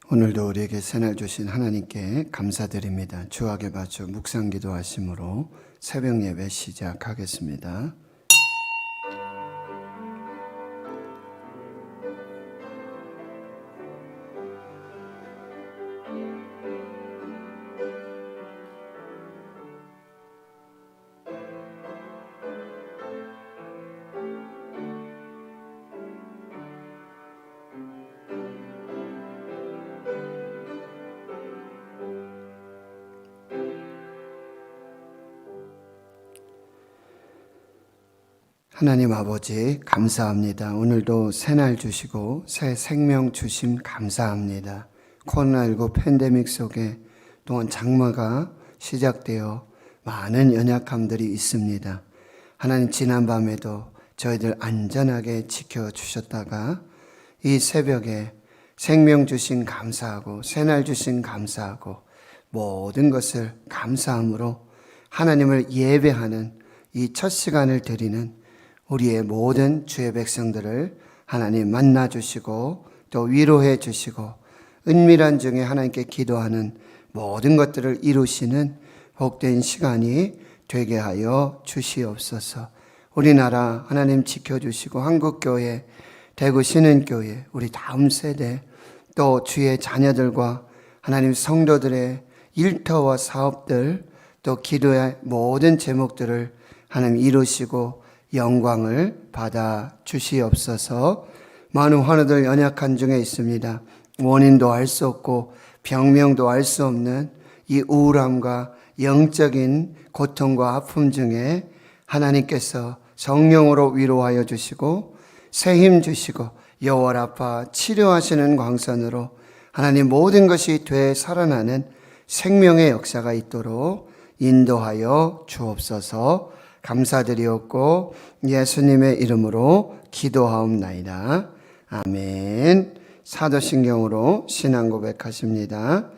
오늘도 우리에게 새날 주신 하나님께 감사드립니다. 주하게 바쳐 묵상 기도하심으로 새벽 예배 시작하겠습니다. 하나님 아버지 감사합니다. 오늘도 새날 주시고 새 생명 주심 감사합니다. 코로나19 팬데믹 속에 또한 장마가 시작되어 많은 연약함들이 있습니다. 하나님 지난밤에도 저희들 안전하게 지켜주셨다가 이 새벽에 생명 주신 감사하고 새날 주신 감사하고 모든 것을 감사함으로 하나님을 예배하는 이 첫 시간을 드리는 우리의 모든 주의 백성들을 하나님 만나주시고 또 위로해 주시고 은밀한 중에 하나님께 기도하는 모든 것들을 이루시는 복된 시간이 되게 하여 주시옵소서. 우리나라 하나님 지켜주시고 한국교회, 대구 신은교회, 우리 다음 세대 또 주의 자녀들과 하나님 성도들의 일터와 사업들 또 기도의 모든 제목들을 하나님 이루시고 영광을 받아 주시옵소서. 많은 환우들 연약한 중에 있습니다. 원인도 알 수 없고 병명도 알 수 없는 이 우울함과 영적인 고통과 아픔 중에 하나님께서 성령으로 위로하여 주시고 새 힘 주시고 여호와라파 치료하시는 광선으로 하나님 모든 것이 되살아나는 생명의 역사가 있도록 인도하여 주옵소서. 감사드리옵고 예수님의 이름으로 기도하옵나이다. 아멘. 사도신경으로 신앙 고백하십니다.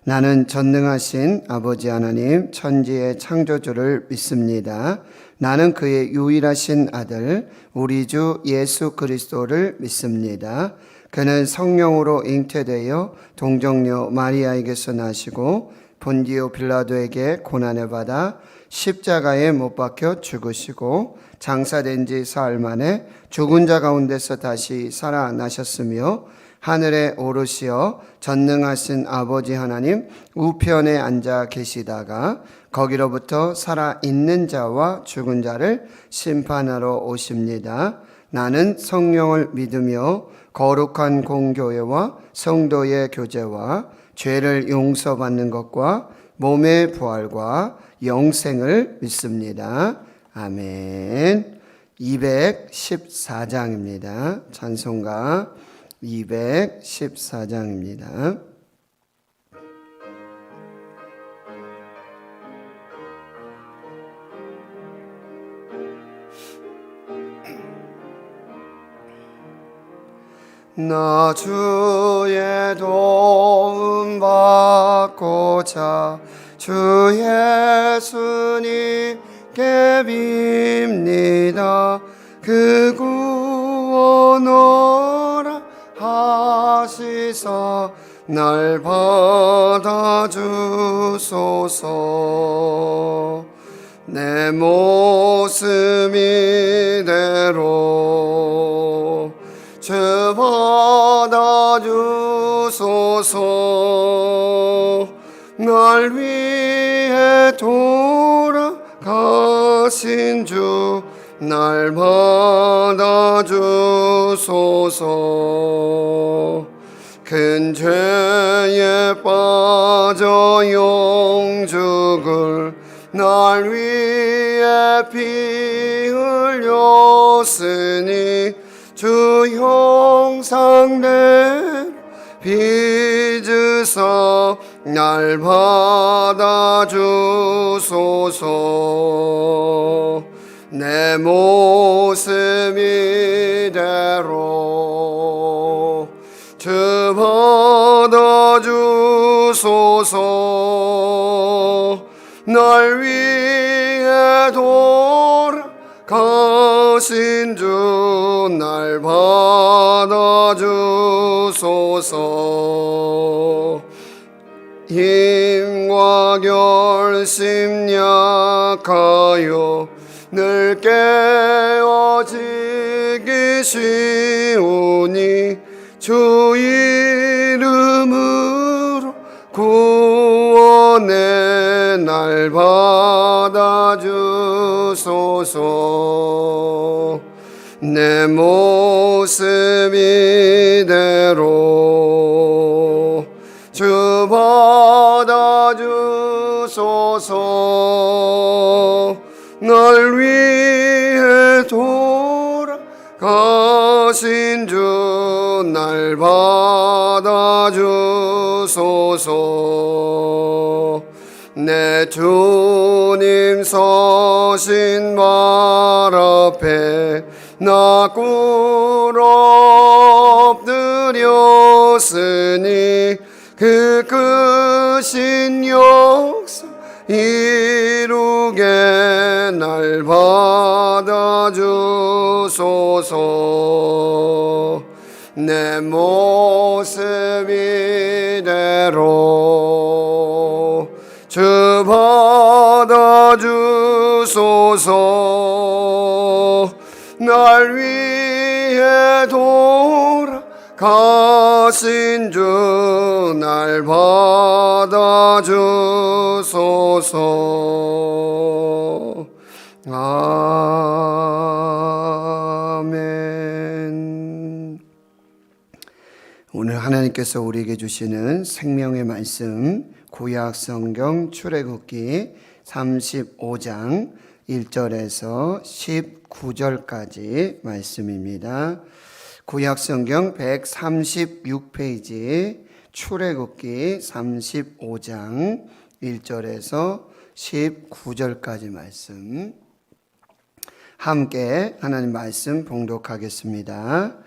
나는 전능하신 아버지 하나님 천지의 창조주를 믿습니다. 나는 그의 유일하신 아들 우리 주 예수 그리스도를 믿습니다. 그는 성령으로 잉태되어 동정녀 마리아에게서 나시고 본디오 빌라도에게 고난을 받아 십자가에 못 박혀 죽으시고 장사된 지 사흘 만에 죽은 자 가운데서 다시 살아나셨으며 하늘에 오르시어 전능하신 아버지 하나님 우편에 앉아 계시다가 거기로부터 살아있는 자와 죽은 자를 심판하러 오십니다. 나는 성령을 믿으며 거룩한 공교회와 성도의 교제와 죄를 용서받는 것과 몸의 부활과 영생을 믿습니다. 아멘. 214장입니다. 찬송가 214장입니다. 나 주의 도움 받고자 주 예수님께 빕니다. 그 구원하라 하시사 날 받아주소서. 내 모습 이대로 주 받아주소서. 날 위해 돌아가신 주 날 받아주소서. 큰 죄에 빠져 영죽을 날 위해 피 흘렸으니 주 형상대로 빚으사 날 받아주소서. 내 모습 이대로 주 받아주소서. 날 위해 돌아가 가신 주 날 받아주소서. 힘과 결심 약하여 늘 깨어지기 쉬우니 주 이름으로 구원의 날 받아주소서. 내 모습 이대로 주 받아주소서. 날 위해 돌아가신 주 날 받아주소서. 내 주님 서신 발 앞에 나 꿇어 엎드렸으니 그 크신 역사 이루게 날 받아주소서. 내 모습 이대로 주 받아주소서. 날 위해 돌아가신 주 날 받아주소서. 아멘. 오늘 하나님께서 우리에게 주시는 생명의 말씀, 구약 성경 출애굽기 35장 1절에서 19절까지 말씀입니다. 구약 성경 136페이지 출애굽기 35장 1절에서 19절까지 말씀, 함께 하나님 말씀 봉독하겠습니다.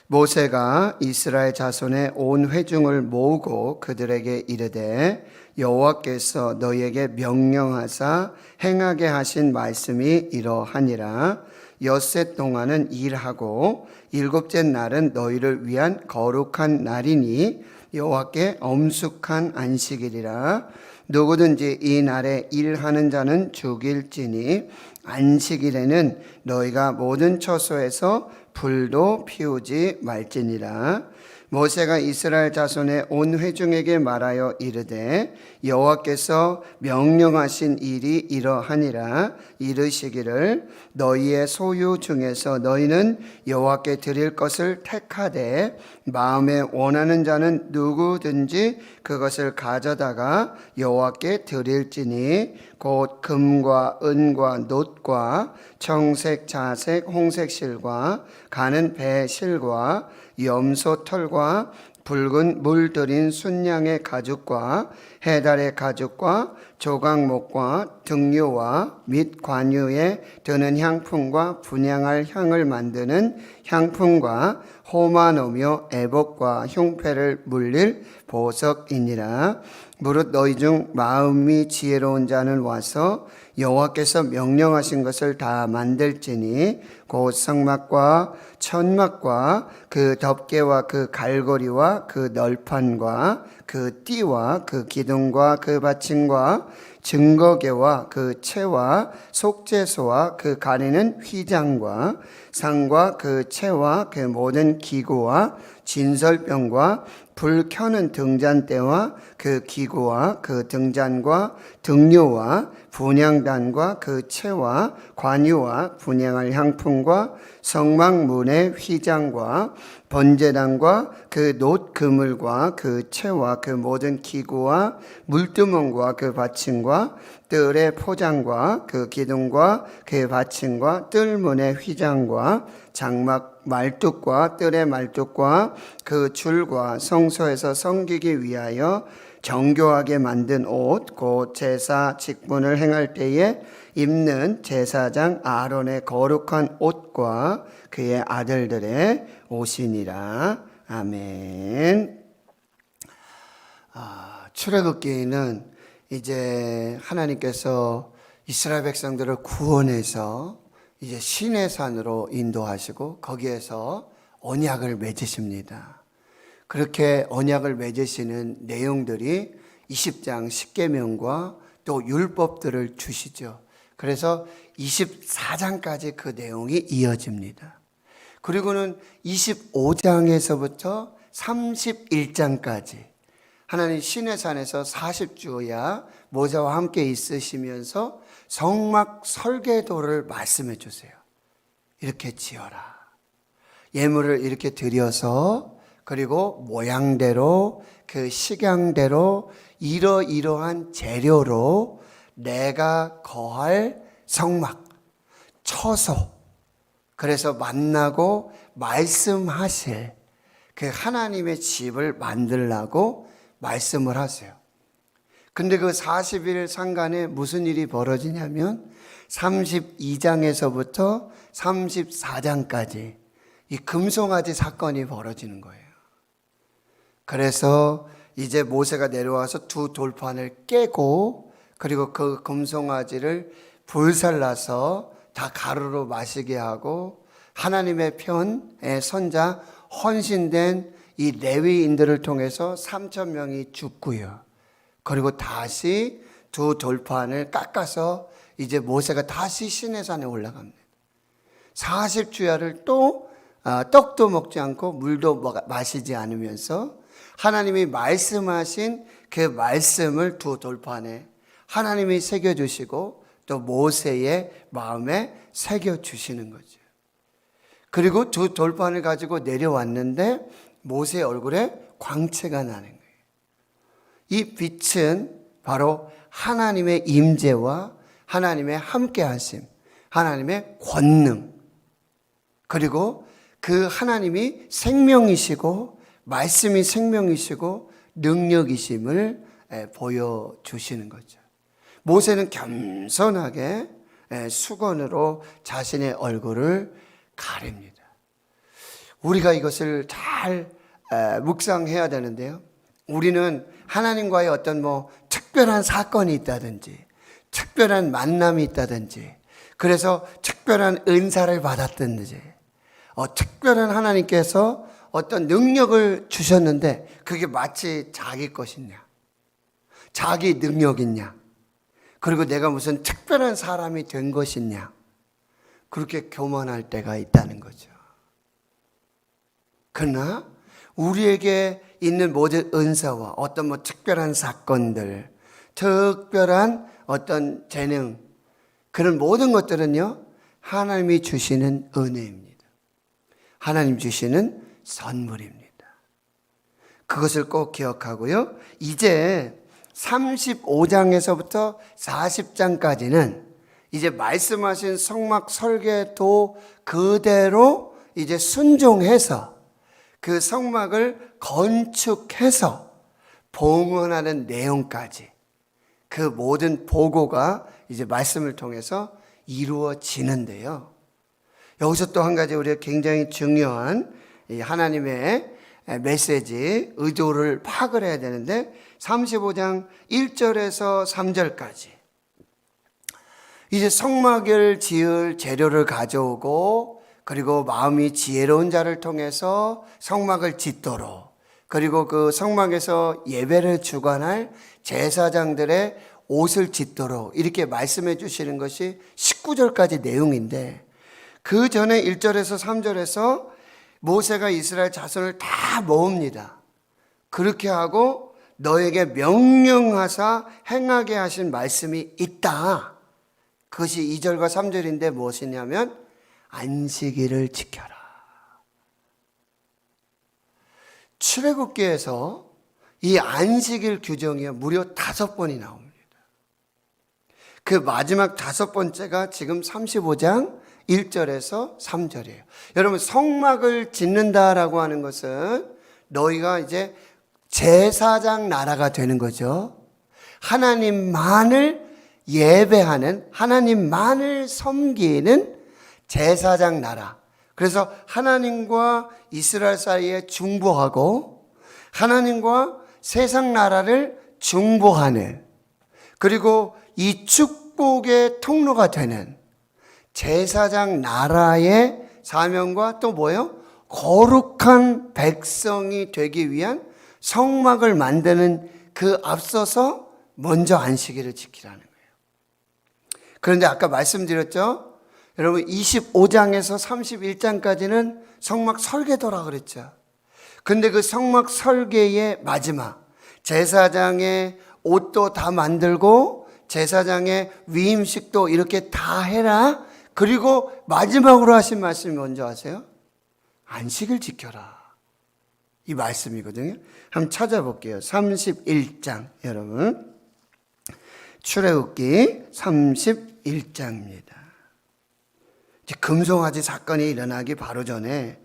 모세가 이스라엘 자손의 온 회중을 모으고 그들에게 이르되 여호와께서 너희에게 명령하사 행하게 하신 말씀이 이러하니라. 엿새 동안은 일하고 일곱째 날은 너희를 위한 거룩한 날이니 여호와께 엄숙한 안식일이라. 누구든지 이 날에 일하는 자는 죽일지니 안식일에는 너희가 모든 처소에서 불도 피우지 말지니라. 모세가 이스라엘 자손의 온 회중에게 말하여 이르되 여호와께서 명령하신 일이 이러하니라. 이르시기를 너희의 소유 중에서 너희는 여호와께 드릴 것을 택하되 마음에 원하는 자는 누구든지 그것을 가져다가 여호와께 드릴지니 곧 금과 은과 놋과 청색, 자색, 홍색 실과 가는 배 실과 염소 털과 붉은 물 들인 순양의 가죽과 해달의 가죽과 조각목과 등류와 및 관유에 드는 향품과 분향할 향을 만드는 향품과 호마노며 애복과 흉패를 물릴 보석이니라. 무릇 너희 중 마음이 지혜로운 자는 와서 여호와께서 명령하신 것을 다 만들지니 곧 성막과 천막과 그 덮개와 그 갈고리와 그 널판과 그 띠와 그 기둥과 그 받침과 증거계와 그 채와 속죄소와 그 가리는 휘장과 상과 그 채와 그 모든 기구와 진설병과 불 켜는 등잔대와 그 기구와 그 등잔과 등류와 분향단과 그 채와 관유와 분향할 향품과 성막문의 휘장과 번제단과 그 놋 그물과 그 채와 그 모든 기구와 물두멍과 그 받침과 뜰의 포장과 그 기둥과 그 받침과 뜰문의 휘장과 장막 말뚝과 뜰의 말뚝과 그 줄과 성소에서 섬기기 위하여 정교하게 만든 옷, 곧 제사 직분을 행할 때에 입는 제사장 아론의 거룩한 옷과 그의 아들들의 옷이니라. 아멘. 출애굽기는 이제 하나님께서 이스라엘 백성들을 구원해서 이제 시내산으로 인도하시고 거기에서 언약을 맺으십니다. 그렇게 언약을 맺으시는 내용들이 20장 10계명과 또 율법들을 주시죠. 그래서 24장까지 그 내용이 이어집니다. 그리고는 25장에서부터 31장까지 하나님 시내산에서 40주야 모세와 함께 있으시면서 성막 설계도를 말씀해 주세요. 이렇게 지어라. 예물을 이렇게 드려서 그리고 모양대로 그 식양대로 이러이러한 재료로 내가 거할 성막, 처소, 그래서 만나고 말씀하실 그 하나님의 집을 만들라고 말씀을 하세요. 근데 그 40일 상간에 무슨 일이 벌어지냐면 32장에서부터 34장까지 이 금송아지 사건이 벌어지는 거예요. 그래서 이제 모세가 내려와서 두 돌판을 깨고 그리고 그 금송아지를 불살라서 다 가루로 마시게 하고 하나님의 편의 선자 헌신된 이 레위인들을 통해서 3,000명이 죽고요. 그리고 다시 두 돌판을 깎아서 이제 모세가 다시 시내산에 올라갑니다. 40주야를 또 떡도 먹지 않고 물도 마시지 않으면서 하나님이 말씀하신 그 말씀을 두 돌판에 하나님이 새겨주시고 또 모세의 마음에 새겨주시는 거죠. 그리고 두 돌판을 가지고 내려왔는데 모세의 얼굴에 광채가 나는 거예요. 이 빛은 바로 하나님의 임재와 하나님의 함께하심, 하나님의 권능, 그리고 그 하나님이 생명이시고 말씀이 생명이시고 능력이심을 보여주시는 거죠. 모세는 겸손하게 수건으로 자신의 얼굴을 가립니다. 우리가 이것을 잘 묵상해야 되는데요. 우리는 하나님과의 어떤 특별한 사건이 있다든지 특별한 만남이 있다든지 그래서 특별한 은사를 받았든지 특별한 하나님께서 어떤 능력을 주셨는데 그게 마치 자기 것이냐, 자기 능력이냐, 그리고 내가 무슨 특별한 사람이 된 것이냐, 그렇게 교만할 때가 있다는 거죠. 그러나 우리에게 있는 모든 은사와 어떤 특별한 사건들, 특별한 어떤 재능, 그런 모든 것들은요, 하나님이 주시는 은혜입니다. 하나님 주시는 선물입니다. 그것을 꼭 기억하고요. 이제 35장에서부터 40장까지는 이제 말씀하신 성막 설계도 그대로 이제 순종해서 그 성막을 건축해서 봉헌하는 내용까지 그 모든 보고가 이제 말씀을 통해서 이루어지는데요. 여기서 또 한 가지 우리가 굉장히 중요한 하나님의 메시지, 의도를 파악을 해야 되는데 35장 1절에서 3절까지 이제 성막을 지을 재료를 가져오고 그리고 마음이 지혜로운 자를 통해서 성막을 짓도록 그리고 그 성막에서 예배를 주관할 제사장들의 옷을 짓도록 이렇게 말씀해 주시는 것이 19절까지 내용인데 그 전에 1절에서 3절에서 모세가 이스라엘 자손을 다 모읍니다. 그렇게 하고 너에게 명령하사 행하게 하신 말씀이 있다. 그것이 2절과 3절인데 무엇이냐면 안식일을 지켜라. 출애굽기에서 이 안식일 규정이 무려 5번이 나옵니다. 그 마지막 5번째가 지금 35장 1절에서 3절이에요. 여러분, 성막을 짓는다라고 하는 것은 너희가 이제 제사장 나라가 되는 거죠. 하나님만을 예배하는, 하나님만을 섬기는 제사장 나라. 그래서 하나님과 이스라엘 사이에 중보하고 하나님과 세상 나라를 중보하는, 그리고 이 축복의 통로가 되는 제사장 나라의 사명과 또 뭐예요? 거룩한 백성이 되기 위한 성막을 만드는 그 앞서서 먼저 안식일을 지키라는 거예요. 그런데 아까 말씀드렸죠? 여러분 25장에서 31장까지는 성막 설계도라 그랬죠. 근데 그 성막 설계의 마지막, 제사장의 옷도 다 만들고 제사장의 위임식도 이렇게 다 해라. 그리고 마지막으로 하신 말씀이 뭔지 아세요? 안식을 지켜라. 이 말씀이거든요. 한번 찾아볼게요. 31장 여러분. 출애굽기 31장입니다. 이제 금송아지 사건이 일어나기 바로 전에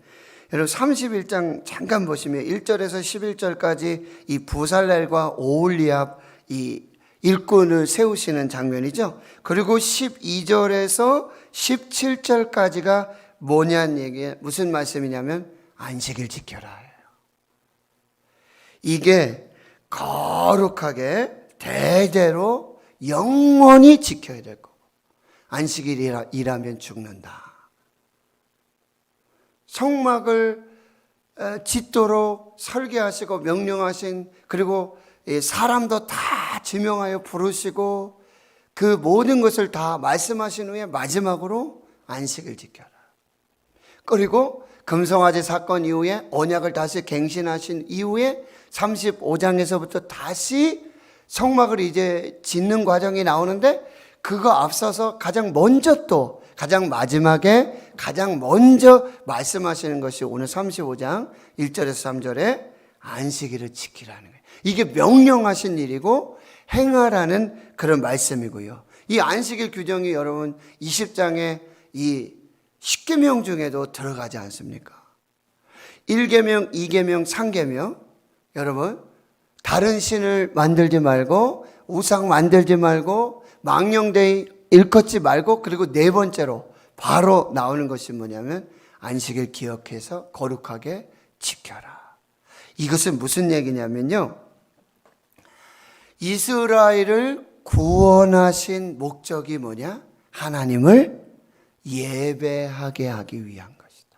여러분 31장 잠깐 보시면 1절에서 11절까지 이 부살렐과 오홀리압 이 일꾼을 세우시는 장면이죠. 그리고 12절에서 17절까지가 뭐냐는 얘기에 무슨 말씀이냐면 안식일 지켜라. 이게 거룩하게 대대로 영원히 지켜야 될 거고 안식일이라면 죽는다. 성막을 짓도록 설계하시고 명령하신 그리고 사람도 다 지명하여 부르시고 그 모든 것을 다 말씀하신 후에 마지막으로 안식을 지켜라. 그리고 금송아지 사건 이후에 언약을 다시 갱신하신 이후에 35장에서부터 다시 성막을 이제 짓는 과정이 나오는데 그거 앞서서 가장 먼저 또 가장 마지막에 가장 먼저 말씀하시는 것이 오늘 35장 1절에서 3절에 안식일을 지키라는 거예요. 이게 명령하신 일이고 행하라는 그런 말씀이고요. 이 안식일 규정이 여러분 20장의 이 10계명 중에도 들어가지 않습니까? 1계명, 2계명, 3계명 여러분 다른 신을 만들지 말고 우상 만들지 말고 망령되이 일컫지 말고 그리고 네 번째로 바로 나오는 것이 뭐냐면 안식일 기억해서 거룩하게 지켜라. 이것은 무슨 얘기냐면요. 이스라엘을 구원하신 목적이 뭐냐? 하나님을 예배하게 하기 위한 것이다.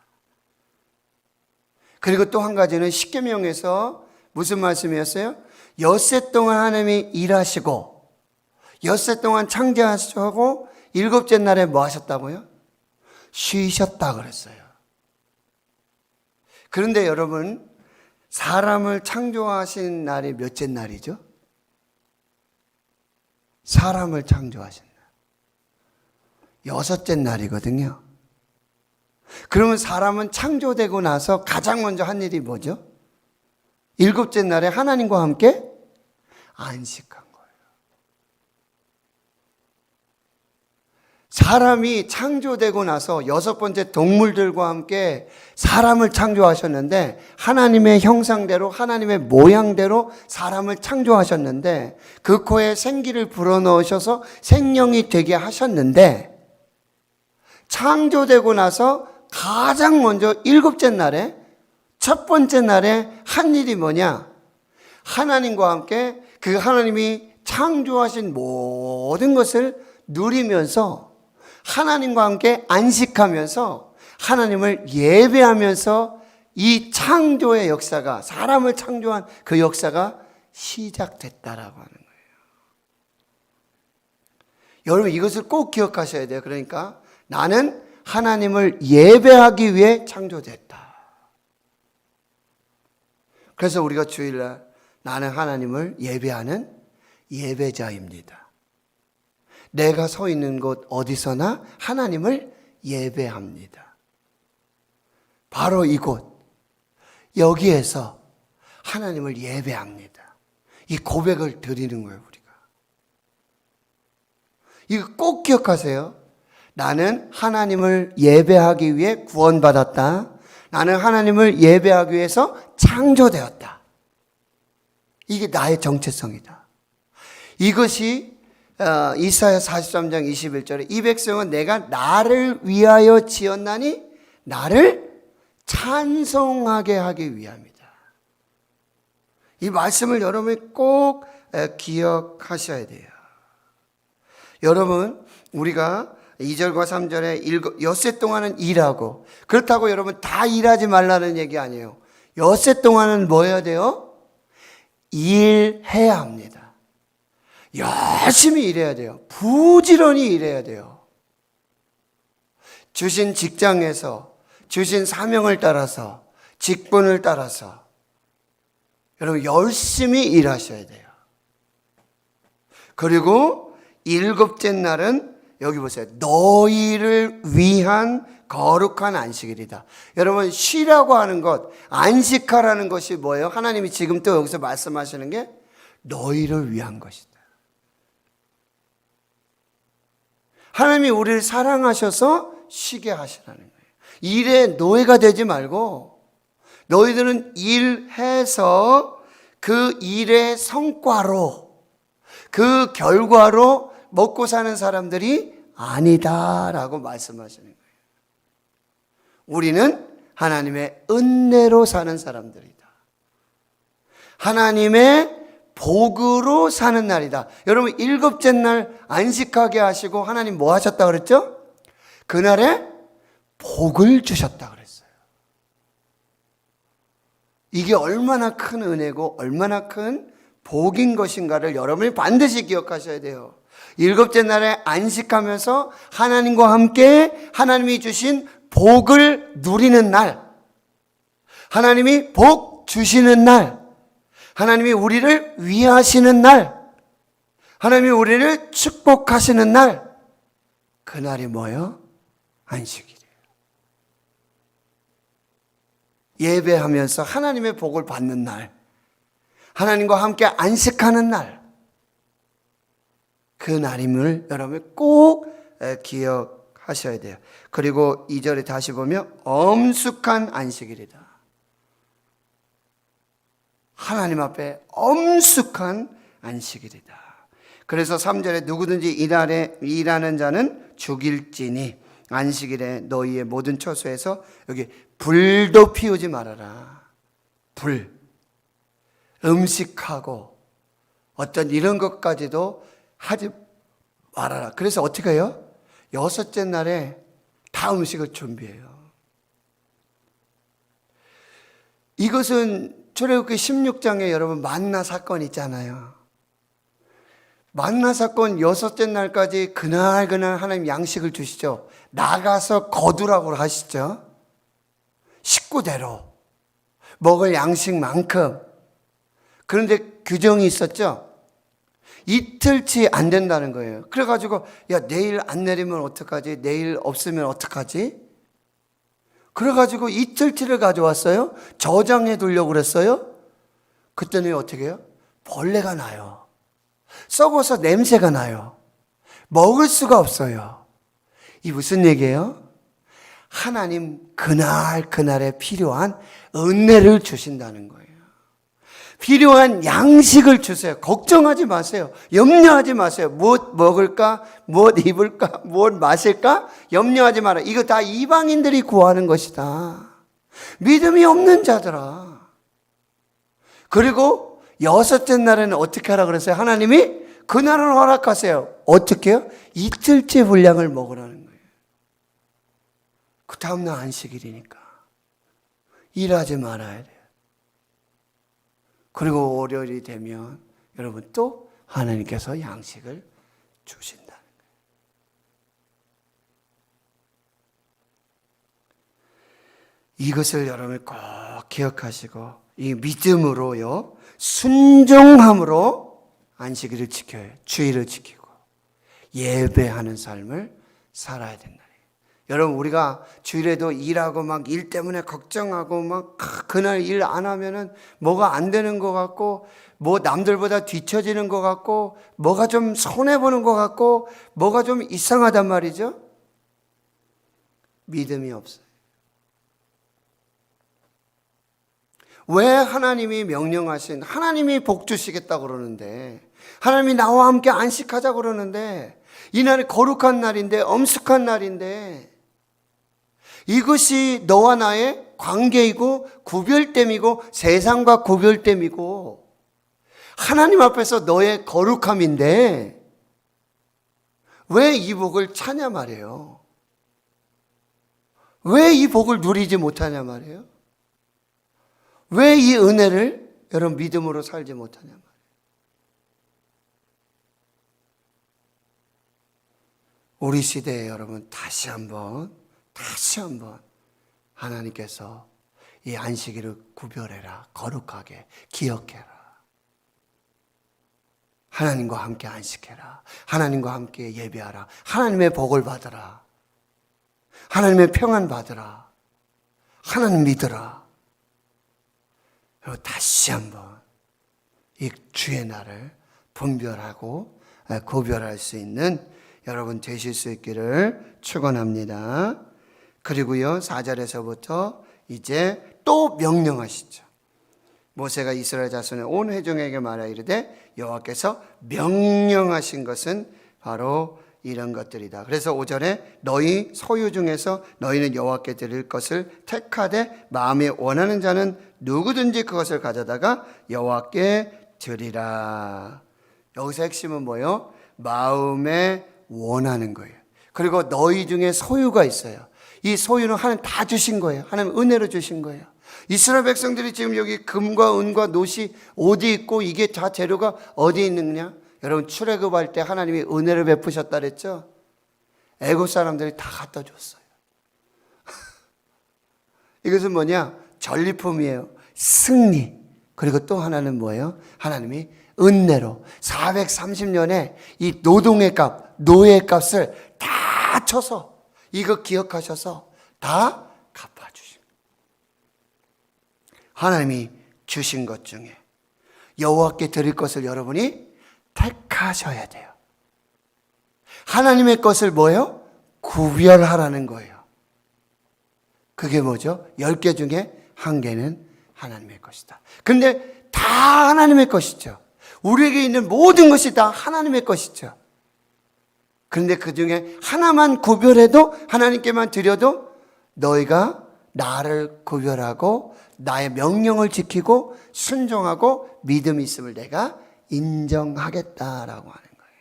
그리고 또 한 가지는 십계명에서 무슨 말씀이었어요? 엿새 동안 하나님이 일하시고 엿새 동안 창조하시고 일곱째 날에 뭐 하셨다고요? 쉬셨다 그랬어요. 그런데 여러분 사람을 창조하신 날이 몇째 날이죠? 사람을 창조하신 날 여섯째 날이거든요. 그러면 사람은 창조되고 나서 가장 먼저 한 일이 뭐죠? 일곱째 날에 하나님과 함께 안식한 거예요. 사람이 창조되고 나서 여섯 번째 동물들과 함께 사람을 창조하셨는데 하나님의 형상대로 하나님의 모양대로 사람을 창조하셨는데 그 코에 생기를 불어넣으셔서 생명이 되게 하셨는데 창조되고 나서 가장 먼저 일곱째 날에 첫 번째 날에 한 일이 뭐냐? 하나님과 함께 그 하나님이 창조하신 모든 것을 누리면서 하나님과 함께 안식하면서 하나님을 예배하면서 이 창조의 역사가 사람을 창조한 그 역사가 시작됐다라고 하는 거예요. 여러분 이것을 꼭 기억하셔야 돼요. 그러니까 나는 하나님을 예배하기 위해 창조됐다. 그래서 우리가 주일날 나는 하나님을 예배하는 예배자입니다. 내가 서 있는 곳 어디서나 하나님을 예배합니다. 바로 이곳 여기에서 하나님을 예배합니다. 이 고백을 드리는 거예요. 우리가 이거 꼭 기억하세요. 나는 하나님을 예배하기 위해 구원받았다. 나는 하나님을 예배하기 위해서 창조되었다. 이게 나의 정체성이다. 이것이 이사야 43장 21절에 이 백성은 내가 나를 위하여 지었나니 나를 찬송하게 하기 위함이다. 이 말씀을 여러분이 꼭 기억하셔야 돼요. 여러분 우리가 2절과 3절에 엿새 동안은 일하고, 그렇다고 여러분 다 일하지 말라는 얘기 아니에요. 엿새 동안은 뭐 해야 돼요? 일해야 합니다. 열심히 일해야 돼요. 부지런히 일해야 돼요. 주신 직장에서, 주신 사명을 따라서, 직분을 따라서 여러분 열심히 일하셔야 돼요. 그리고 일곱째 날은 여기 보세요. 너희를 위한 거룩한 안식일이다. 여러분 쉬라고 하는 것, 안식하라는 것이 뭐예요? 하나님이 지금 또 여기서 말씀하시는 게 너희를 위한 것이다. 하나님이 우리를 사랑하셔서 쉬게 하시라는 거예요. 일에 노예가 되지 말고 너희들은 일해서 그 일의 성과로, 그 결과로 먹고 사는 사람들이 아니다라고 말씀하시는 거예요. 우리는 하나님의 은혜로 사는 사람들이다. 하나님의 복으로 사는 날이다. 여러분 일곱째 날 안식하게 하시고 하나님 뭐 하셨다 그랬죠? 그날에 복을 주셨다 그랬어요. 이게 얼마나 큰 은혜고 얼마나 큰 복인 것인가를 여러분이 반드시 기억하셔야 돼요. 일곱째 날에 안식하면서 하나님과 함께 하나님이 주신 복을 누리는 날, 하나님이 복 주시는 날, 하나님이 우리를 위하시는 날, 하나님이 우리를 축복하시는 날, 그날이 뭐예요? 안식일이에요. 예배하면서 하나님의 복을 받는 날, 하나님과 함께 안식하는 날, 그 날임을 여러분 꼭 기억하셔야 돼요. 그리고 2절에 다시 보면 엄숙한 안식일이다. 하나님 앞에 엄숙한 안식일이다. 그래서 3절에 누구든지 이날에 일하는 자는 죽일지니 안식일에 너희의 모든 처소에서 여기 불도 피우지 말아라. 불. 음식하고 어떤 이런 것까지도 하지 말아라. 그래서 어떻게 해요? 여섯째 날에 다 음식을 준비해요. 이것은 출애굽기 16장에 여러분 만나 사건 있잖아요. 만나 사건 여섯째 날까지 그날 하나님 양식을 주시죠. 나가서 거두라고 하시죠. 식구대로 먹을 양식만큼. 그런데 규정이 있었죠. 이틀치 안 된다는 거예요. 그래가지고 야 내일 안 내리면 어떡하지? 내일 없으면 어떡하지? 그래가지고 이틀치를 가져왔어요. 저장해 두려고 그랬어요. 그때는 어떻게 해요? 벌레가 나요. 썩어서 냄새가 나요. 먹을 수가 없어요. 이 무슨 얘기예요? 하나님 그날에 필요한 은혜를 주신다는 거예요. 필요한 양식을 주세요. 걱정하지 마세요. 염려하지 마세요. 무엇 먹을까? 무엇 입을까? 무엇 마실까? 염려하지 마라. 이거 다 이방인들이 구하는 것이다. 믿음이 없는 자들아. 그리고 여섯째 날에는 어떻게 하라 그랬어요? 하나님이 그날은 허락하세요. 어떻게 해요? 이틀째 분량을 먹으라는 거예요. 그 다음날 안식일이니까 일하지 말아야 돼요. 그리고 월요일이 되면 여러분 또 하나님께서 양식을 주신다는 거예요. 이것을 여러분 꼭 기억하시고 이 믿음으로요, 순종함으로 안식일을 지켜요. 주일을 지키고 예배하는 삶을 살아야 된다. 여러분 우리가 주일에도 일하고 막 일 때문에 걱정하고 막 그날 일 안 하면은 뭐가 안 되는 것 같고 뭐 남들보다 뒤처지는 것 같고 뭐가 좀 손해보는 것 같고 뭐가 좀 이상하단 말이죠. 믿음이 없어요. 왜 하나님이 명령하신, 하나님이 복 주시겠다고 그러는데, 하나님이 나와 함께 안식하자고 그러는데, 이날이 거룩한 날인데, 엄숙한 날인데, 이것이 너와 나의 관계이고 구별됨이고 세상과 구별됨이고 하나님 앞에서 너의 거룩함인데 왜 이 복을 차냐 말이에요. 왜 이 복을 누리지 못하냐 말이에요. 왜 이 은혜를 여러분 믿음으로 살지 못하냐 말이에요. 우리 시대에 여러분 다시 한번 하나님께서 이 안식일을 구별해라, 거룩하게 기억해라. 하나님과 함께 안식해라. 하나님과 함께 예배하라. 하나님의 복을 받으라. 하나님의 평안 받으라. 하나님 믿으라. 그리고 다시 한번 이 주의 날을 분별하고 구별할 수 있는 여러분 되실 수 있기를 축원합니다. 그리고요 4절에서부터 이제 또 명령하시죠. 모세가 이스라엘 자손의 온 회중에게 말하 이르되 여호와께서 명령하신 것은 바로 이런 것들이다. 그래서 5절에 너희 소유 중에서 너희는 여호와께 드릴 것을 택하되 마음에 원하는 자는 누구든지 그것을 가져다가 여호와께 드리라. 여기서 핵심은 뭐예요? 마음에 원하는 거예요. 그리고 너희 중에 소유가 있어요. 이 소유는 하나님 다 주신 거예요. 하나님 은혜로 주신 거예요. 이스라엘 백성들이 지금 여기 금과 은과 노시 어디 있고 이게 다 재료가 어디 있느냐? 여러분 출애굽할 때 하나님이 은혜를 베푸셨다 그랬죠? 애굽 사람들이 다 갖다 줬어요. 이것은 뭐냐? 전리품이에요. 승리. 그리고 또 하나는 뭐예요? 하나님이 은혜로 430년에 이 노동의 값, 노예의 값을 다 쳐서 이거 기억하셔서 다 갚아주신 거예요. 하나님이 주신 것 중에 여호와께 드릴 것을 여러분이 택하셔야 돼요. 하나님의 것을 뭐예요? 구별하라는 거예요. 그게 뭐죠? 10개 중에 1개는 하나님의 것이다. 근데 다 하나님의 것이죠. 우리에게 있는 모든 것이 다 하나님의 것이죠. 그런데 그 중에 하나만 구별해도 하나님께만 드려도 너희가 나를 구별하고 나의 명령을 지키고 순종하고 믿음이 있음을 내가 인정하겠다라고 하는 거예요.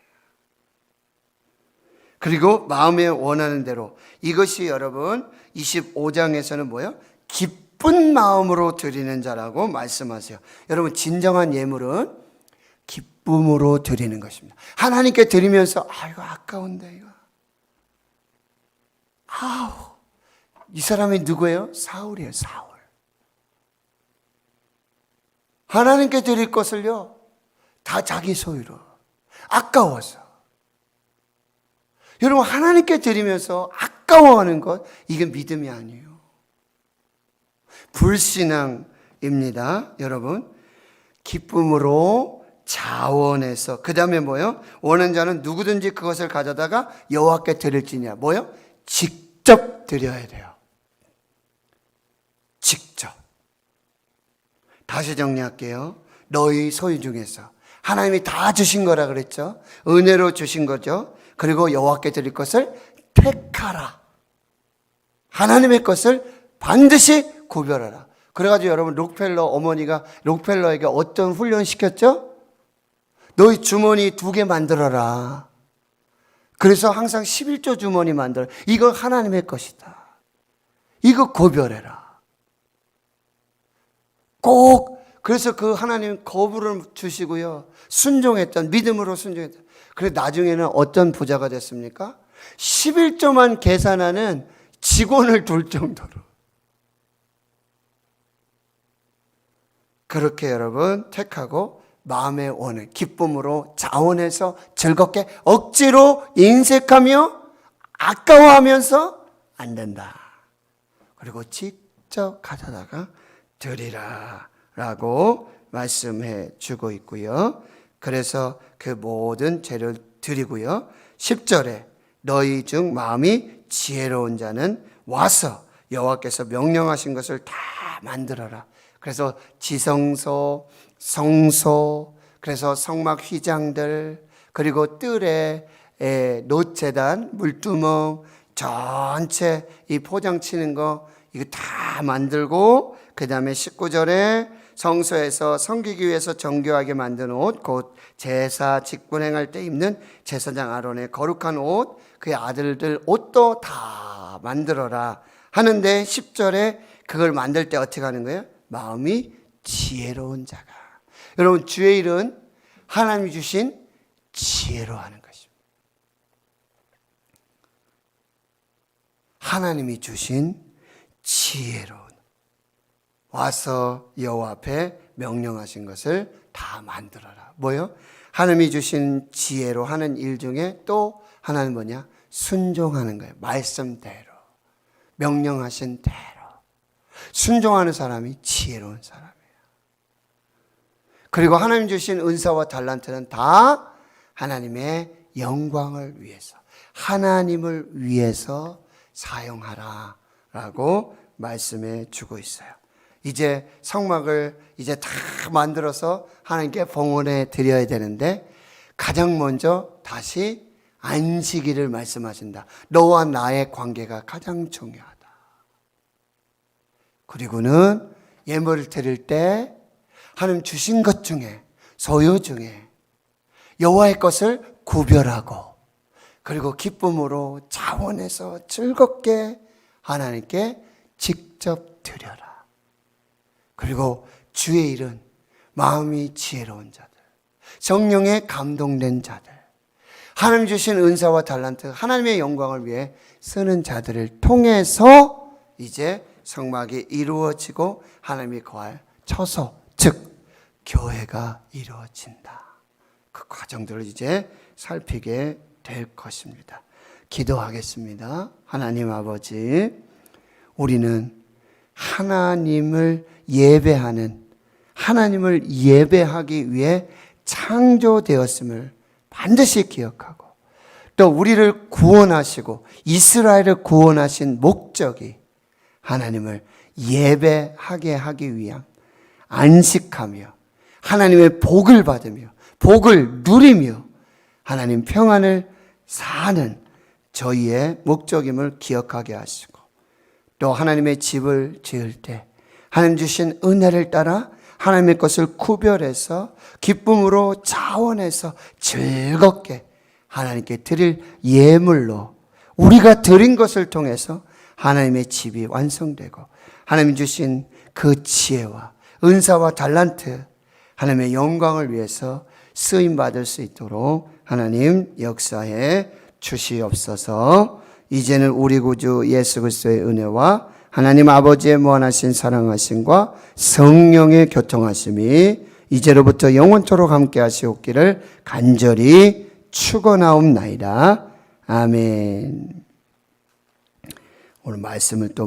그리고 마음에 원하는 대로 이것이 여러분 25장에서는 뭐예요? 기쁜 마음으로 드리는 자라고 말씀하세요. 여러분 진정한 예물은 기쁨으로 드리는 것입니다. 하나님께 드리면서 이거 아까운데 이거. 이 사람이 누구예요? 사울이에요. 사울. 하나님께 드릴 것을요 다 자기 소유로 아까워서. 여러분 하나님께 드리면서 아까워하는 것 이게 믿음이 아니에요. 불신앙입니다. 여러분 기쁨으로 자원해서 그 다음에 뭐요? 원하는 자는 누구든지 그것을 가져다가 여호와께 드릴지냐. 뭐요? 직접 드려야 돼요. 직접. 다시 정리할게요. 너희 소유 중에서 하나님이 다 주신 거라 그랬죠. 은혜로 주신 거죠. 그리고 여호와께 드릴 것을 택하라. 하나님의 것을 반드시 구별하라. 그래가지고 여러분 어머니가 록펠러에게 어떤 훈련 시켰죠? 너희 주머니 2개 만들어라. 그래서 항상 11조 주머니 만들어. 이거 하나님의 것이다. 이거 구별해라. 꼭 그래서 그 하나님 거부를 주시고요. 순종했던 믿음으로 순종했던. 그래서 나중에는 어떤 부자가 됐습니까? 11조만 계산하는 직원을 둘 정도로. 그렇게 여러분 택하고 마음의 원을 기쁨으로 자원해서 즐겁게 억지로 인색하며 아까워하면서 안 된다. 그리고 직접 가져다가 드리라 라고 말씀해 주고 있고요. 그래서 그 모든 재료를 드리고요. 10절에 너희 중 마음이 지혜로운 자는 와서 여호와께서 명령하신 것을 다 만들어라. 그래서 지성소, 성소, 그래서 성막 휘장들, 그리고 뜰에 놋재단, 물두멍, 전체 이 포장 치는 거 이거 다 만들고 그 다음에 19절에 성소에서 섬기기 위해서 정교하게 만든 옷, 곧 제사 직분 행할 때 입는 제사장 아론의 거룩한 옷, 그의 아들들 옷도 다 만들어라 하는데 10절에 그걸 만들 때 어떻게 하는 거예요? 마음이 지혜로운 자가. 여러분, 주의 일은 하나님이 주신 지혜로 하는 것입니다. 하나님이 주신 지혜로운, 와서 여호와 앞에 명령하신 것을 다 만들어라. 뭐요? 하나님이 주신 지혜로 하는 일 중에 또 하나는 뭐냐? 순종하는 거예요. 말씀대로, 명령하신 대로 순종하는 사람이 지혜로운 사람이에요. 그리고 하나님 주신 은사와 달란트는 다 하나님의 영광을 위해서, 하나님을 위해서 사용하라 라고 말씀해 주고 있어요. 이제 성막을 이제 다 만들어서 하나님께 봉헌해 드려야 되는데, 가장 먼저 다시 안식일을 말씀하신다. 너와 나의 관계가 가장 중요하다. 그리고는 예물을 드릴 때 하나님 주신 것 중에, 소유 중에 여호와의 것을 구별하고, 그리고 기쁨으로 자원해서 즐겁게 하나님께 직접 드려라. 그리고 주의 일은 마음이 지혜로운 자들, 성령에 감동된 자들, 하나님 주신 은사와 달란트, 하나님의 영광을 위해 쓰는 자들을 통해서 이제 성막이 이루어지고 하나님이 거할 처소, 즉 교회가 이루어진다. 그 과정들을 이제 살피게 될 것입니다. 기도하겠습니다. 하나님 아버지, 우리는 하나님을 예배하는, 하나님을 예배하기 위해 창조되었음을 반드시 기억하고, 또 우리를 구원하시고 이스라엘을 구원하신 목적이 하나님을 예배하게 하기 위한, 안식하며 하나님의 복을 받으며 복을 누리며 하나님 평안을 사는 저희의 목적임을 기억하게 하시고, 또 하나님의 집을 지을 때 하나님 주신 은혜를 따라 하나님의 것을 구별해서 기쁨으로 자원해서 즐겁게 하나님께 드릴 예물로 우리가 드린 것을 통해서 하나님의 집이 완성되고, 하나님 주신 그 지혜와 은사와 달란트, 하나님의 영광을 위해서 쓰임받을 수 있도록 하나님 역사해 주시옵소서. 이제는 우리 구주 예수 그리스도의 은혜와 하나님 아버지의 무한하신 사랑하심과 성령의 교통하심이 이제로부터 영원토록 함께 하시옵기를 간절히 축원하옵나이다. 아멘. 오늘 말씀을 또